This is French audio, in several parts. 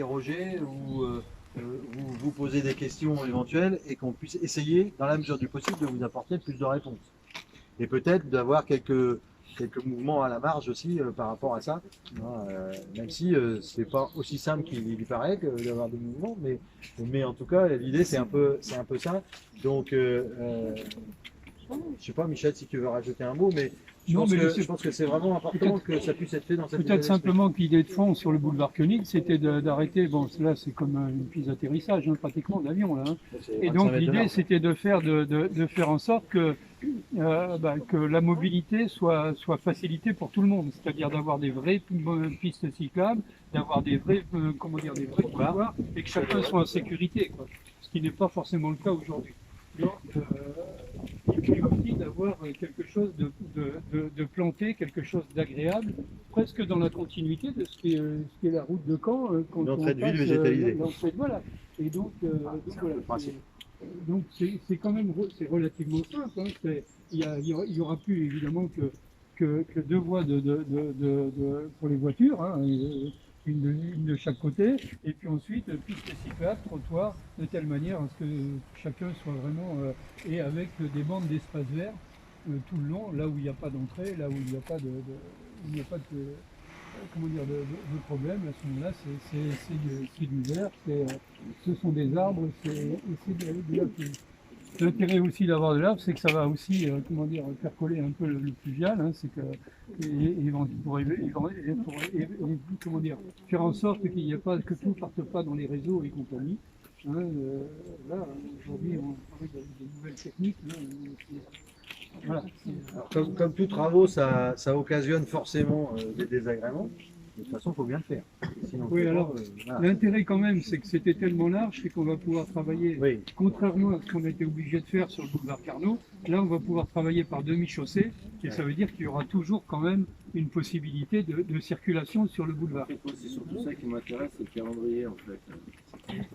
interroger ou vous poser des questions éventuelles et qu'on puisse essayer, dans la mesure du possible, de vous apporter plus de réponses. Et peut-être d'avoir quelques mouvements à la marge aussi par rapport à ça, même si c'est pas aussi simple qu'il y paraît que d'avoir des mouvements, mais en tout cas l'idée c'est un peu ça. Donc je sais pas Michel si tu veux rajouter un mot, mais je pense que c'est vraiment important que ça puisse être fait dans cette peut-être simplement que l'idée de fond sur le boulevard Koenig, c'était d'arrêter, bon là c'est comme une piste d'atterrissage pratiquement d'avion là. Et donc l'idée c'était de faire en sorte que la mobilité soit facilitée pour tout le monde, c'est-à-dire d'avoir des vraies pistes cyclables, d'avoir des vrais des vrais trottoirs et que chacun soit en sécurité, quoi. Ce qui n'est pas forcément le cas aujourd'hui. Et puis aussi d'avoir quelque chose de planté, quelque chose d'agréable, presque dans la continuité de ce qui est la route de Caen. L'entrée de ville végétalisée. Voilà. Et donc, donc c'est quand même relativement simple. Il y aura plus évidemment que deux voies pour les voitures, une de chaque côté, et puis ensuite piste cyclable, trottoir, de telle manière à ce que chacun soit vraiment et avec des bandes d'espace vert tout le long, là où il n'y a pas d'entrée, là où il n'y a pas de problème. À ce moment-là, c'est du vert, ce sont des arbres, c'est de la pluie. L'intérêt aussi d'avoir de l'arbre, c'est que ça va aussi, faire coller un peu le fluvial, c'est que faire en sorte qu'il n'y ait pas que tout ne parte pas dans les réseaux et compagnie. Là, aujourd'hui, on travaille avec des nouvelles techniques. Voilà. Alors, comme tous travaux, ça occasionne forcément des désagréments. De toute façon, il faut bien le faire. Sinon, oui, alors, l'intérêt quand même, c'est que c'était tellement large, c'est qu'on va pouvoir travailler, contrairement à ce qu'on a été obligé de faire sur le boulevard Carnot, là on va pouvoir travailler par demi-chaussée, et ça veut dire qu'il y aura toujours quand même une possibilité de circulation sur le boulevard. C'est surtout ça qui m'intéresse, c'est le calendrier en fait.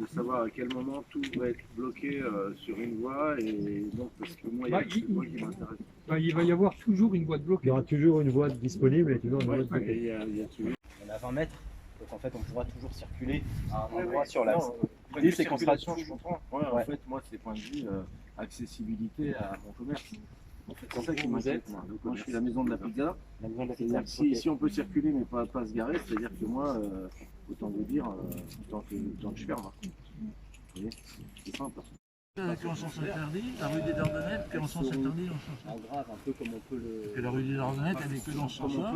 De savoir à quel moment tout va être bloqué sur une voie, et donc parce que moi, c'est moi qui m'intéresse. Il va y avoir toujours une voie bloquée. Il y aura toujours une voie disponible et toujours une voie bloquée. Il y a toujours... On a 20 mètres, donc en fait on pourra toujours circuler à un endroit sur l'axe. L'idée c'est qu'on sera toujours... Je comprends. En fait, moi c'est point de vue accessibilité à mon commerce. En fait, c'est ça qui m'inquiète. Moi je suis la maison de la pizza. Si on peut circuler mais pas se garer, c'est-à-dire que moi, autant vous dire, autant que je ferme. Vous voyez, c'est simple. Avec en sens interdit, la rue des Dardannettes, qui est en sens interdit, en sens En grave, un peu comme on peut le... et la rue des Dardannettes, elle est que dans ce sens-là,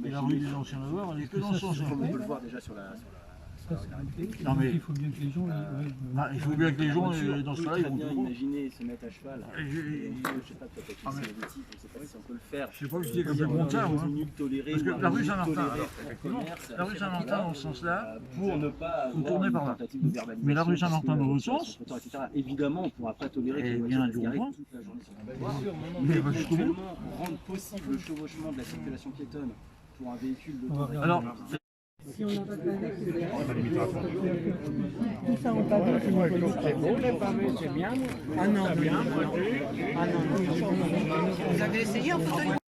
et la rue des Anciens Lavoirs, elle est que dans ce sens-là. Comme on peut le voir déjà sur la... Non, mais il faut bien que les gens... il faut bien que les gens, dans ce cas-là, ils vont bien tout droit. imaginer se mettre à cheval. Je sais pas, peut-être on sait pas si on peut le faire. Je sais pas, je dis comme le contraire, moi. Parce que la rue Saint-Martin, la rue Saint-Martin dans ce sens-là, pour ne pas vous tournez par là. Mais la rue Saint-Martin dans l'autre sens, évidemment, on ne pourra pas tolérer que les bien voitures du garées rond-point. toute la journée sur la voie. Mais éventuellement rendre possible le chevauchement de la circulation piétonne pour un véhicule de alors, Si on n'a pas de pavé, tout ça en pavé, c'est moins politique. C'est beau, les pavés, c'est bien. Ah non, Bien, ah non, non. Vous avez essayé en photo?